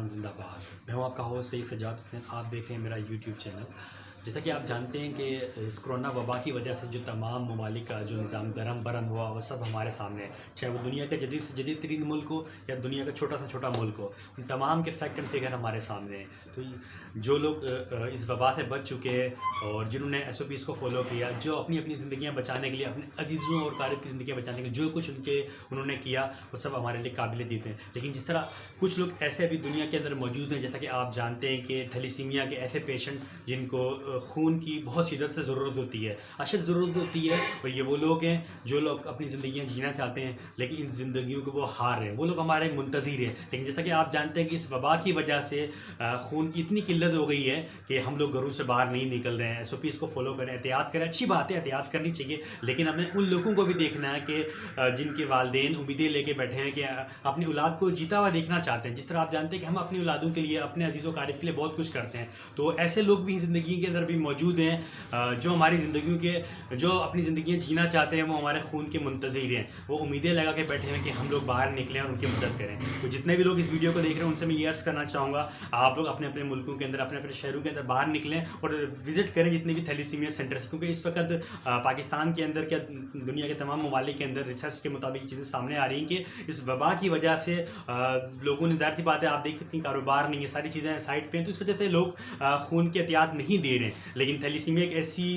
पाकिस्तान जिंदाबाद। मैं हूं आपका होस्ट सईद सज्जाद हुसैन। आप देख रहे हैं मेरा यूट्यूब चैनल। जैसा कि आप जानते हैं कि इस कोरोना वबा की वजह से जो तमाम ममालिक का जो निज़ाम गरम बरम हुआ वो सब हमारे सामने, चाहे वो दुनिया का जदीद से जदीद तरीन मुल्क हो या दुनिया का छोटा से छोटा मुल्क हो, उन तमाम के फैक्ट एंड फिगर हमारे सामने हैं। तो जो लोग इस वबा से बच चुके हैं और जिन्होंने SOPs को फॉलो किया, जो अपनी अपनी ज़िंदगियाँ बचाने के लिए, अपने अजीज़ों और क़रीब की ज़िंदगियाँ बचाने के लिए जो कुछ उन्होंने किया, वो सब हमारे लिए काबिल दीद हैं। लेकिन जिस तरह कुछ लोग ऐसे अभी दुनिया के अंदर मौजूद हैं, जैसा कि आप जानते हैं कि थैलीसीमिया के ऐसे पेशेंट जिनको खून की बहुत शिद्दत से ज़रूरत होती है, अशद ज़रूरत होती है, और ये वो लोग हैं जो लोग अपनी ज़िंदगियाँ जीना चाहते हैं लेकिन इन ज़िंदगियों को वो हार रहे हैं। वो लोग हमारे मुंतज़िर हैं। लेकिन जैसा कि आप जानते हैं कि इस वबा की वजह से खून की इतनी किल्लत हो गई है कि हम लोग घरों से बाहर नहीं निकल रहे हैं। SOPs को फॉलो करें, एहतियात करें, अच्छी बात है, एहतियात करनी चाहिए, लेकिन हमें उन लोगों को भी देखना है कि जिनके वालिदैन उम्मीदें लेके बैठे हैं कि अपनी औलाद को जीता हुआ देखना चाहते हैं। जिस तरह आप जानते हैं कि हम अपनी औलादों के लिए, अपने अजीज़ व क़रीब के लिए बहुत कुछ करते हैं, तो ऐसे लोग भी ज़िंदगी के अंदर भी मौजूद हैं जो हमारी ज़िंदगियों के, जो अपनी ज़िंदगियाँ जीना चाहते हैं, वो हमारे खून के मुंतज़िर हैं। वो उम्मीदें लगा के बैठे हैं कि हम लोग बाहर निकलें और उनकी मदद करें। तो जितने भी लोग इस वीडियो को देख रहे हैं उनसे मैं ये अर्ज़ करना चाहूँगा, आप लोग अपने अपने मुल्कों के अंदर, अपने अपने शहरों के अंदर बाहर निकलें और विज़िट करें जितने भी थैलीसीमिया सेंटर्स, क्योंकि इस वक्त पाकिस्तान के अंदर क्या दुनिया के तमाम ममालिक के अंदर रिसर्च के मुताबिक चीज़ें सामने आ रही हैं कि इस वबा की वजह से लोगों ने, ज़ाहिर सी बात है, आप देख सकते हैं कारोबार नहीं है, सारी चीज़ें साइड पे हैं, तो इस वजह से लोग खून की एहतियात नहीं दे रहे हैं। लेकिन थैलीसीमिया एक ऐसी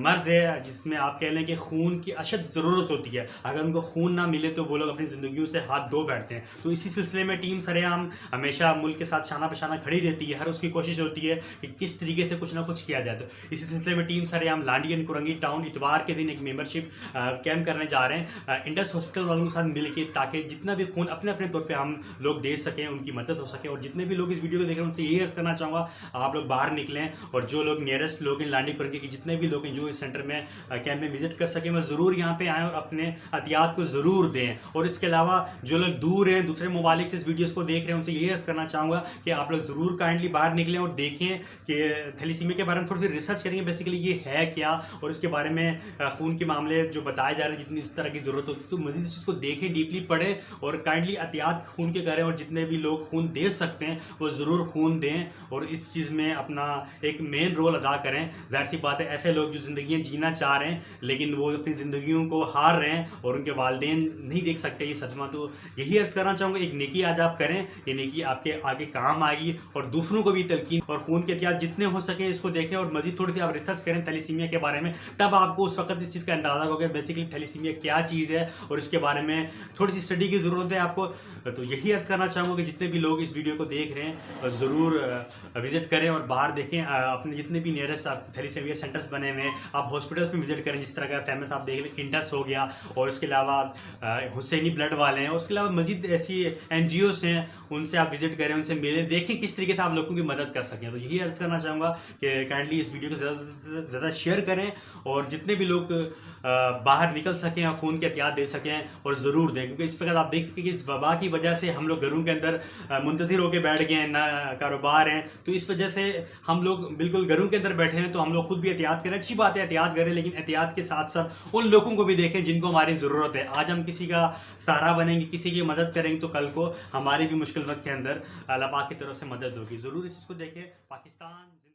मर्ज़ है जिसमें आप कह लें कि खून की अशद ज़रूरत होती है। अगर उनको खून ना मिले तो वो लोग अपनी ज़िंदगियों से हाथ धो बैठते हैं। तो इसी सिलसिले में टीम सरेआम हमेशा मुल्क के साथ शाना बशाना खड़ी रहती है। हर उसकी कोशिश होती है कि किस तरीके से कुछ ना कुछ किया जाए। तो इसी सिलसिले में टीम सरेआम लांडी एंड कुरंगी टाउन इतवार के दिन एक मेंबरशिप कैंप करने जा रहे हैं इंडस हॉस्पिटल वालों के साथ मिल के, ताकि जितना भी खून अपने अपने तौर पर हम लोग दे सकें, उनकी मदद हो सके। और जितने भी लोग इस वीडियो को देख रहे हैं उनसे यही अर्ज़ करना चाहूँगा, आप लोग बाहर निकलें और जो लोग नियरेस्ट लोग हैं लांडी कुरंगी के, जितने भी लोग हैं जो इस सेंटर में कैंप में विजिट कर सकें, वो ज़रूर यहाँ पे आएँ और अपने एहतियात को ज़रूर दें। और इसके अलावा जो लोग दूर हैं, दूसरे ममालिक से इस वीडियोस को देख रहे हैं, उनसे यही अर्ज़ करना चाहूँगा कि आप लोग ज़रूर काइंडली बाहर निकलें और देखें कि थैलीसीमिया के बारे में थोड़ी सी रिसर्च करेंगे, बेसिकली ये है क्या, और इसके बारे में खून के मामले जो बताए जा रहे हैं, जितनी इस तरह की ज़रूरत होती है, तो मज़ीद इसको देखें, डीपली पढ़ें और काइंडली एहतियात खून के करें। और जितने भी लोग खून दे सकते हैं वो ज़रूर खून दें और इस चीज़ में अपना एक मेन रोल अदा करें। ज़ाहिर सी बात है, ऐसे लोग जो ज़िंदगियाँ जीना चाह रहे हैं लेकिन वो अपनी ज़िंदगियों को हार रहे हैं और उनके वालिदैन नहीं देख सकते ये सदमा, तो यही अर्ज़ करना चाहूँगा, एक नेकी आज आप करें, ये नेकी आपके आगे काम आएगी और दूसरों को भी तलकीन और खून के एहतियात जितने हो सके इसको देखें और मज़ीद थोड़ी सी आप रिसर्च करें थैलीसीमिया के बारे में, तब आपको उस वक्त इस चीज़ का अंदाज़ा होगा बेसिकली थैलीसीमिया क्या चीज़ है और इसके बारे में थोड़ी सी स्टडी की ज़रूरत है आपको। तो यही अर्ज़ करना चाहूँगा कि जितने भी लोग इस वीडियो को देख रहे हैं ज़रूर विज़िट करें और बाहर देखें। अपने जितने भी नियरेस्ट थैलीसीमिया सेंटर्स बने हुए हैं, आप हॉस्पिटल्स में विजिट करें, जिस तरह का फेमस आप देख लें इंडस हो गया, और इसके अलावा हुसैनी ब्लड वाले हैं, और उसके अलावा मज़ीद ऐसी NGOs हैं, उनसे आप विजिट करें, उनसे मिलें, देखें किस तरीके से आप लोगों की मदद कर सकें। तो यही अर्ज़ करना चाहूँगा कि काइंडली इस वीडियो को ज़्यादा से ज़्यादा शेयर करें और जितने भी लोग बाहर निकल सकें और खून के एहतियात दे सकें और ज़रूर दें, क्योंकि इस वक्त आप देख सकें कि इस वबा की वजह से हम लोग घरों के अंदर मुंतज़िर होकर बैठ गए हैं, ना कारोबार हैं, तो इस वजह से हम लोग बिल्कुल घरों के अंदर बैठे हैं। तो हम लोग खुद भी एहतियात करें, अच्छी बात है एहतियात करें, लेकिन एहतियात के साथ साथ उन लोगों को भी देखें जिनको हमारी ज़रूरत है। आज हम किसी का सहारा बनेंगे, किसी की मदद करेंगे, तो कल को हमारी भी मुश्किल वक्त के अंदर अल्लाह पाक की तरफ से मदद होगी। ज़रूर इस चीज़ को देखें। पाकिस्तान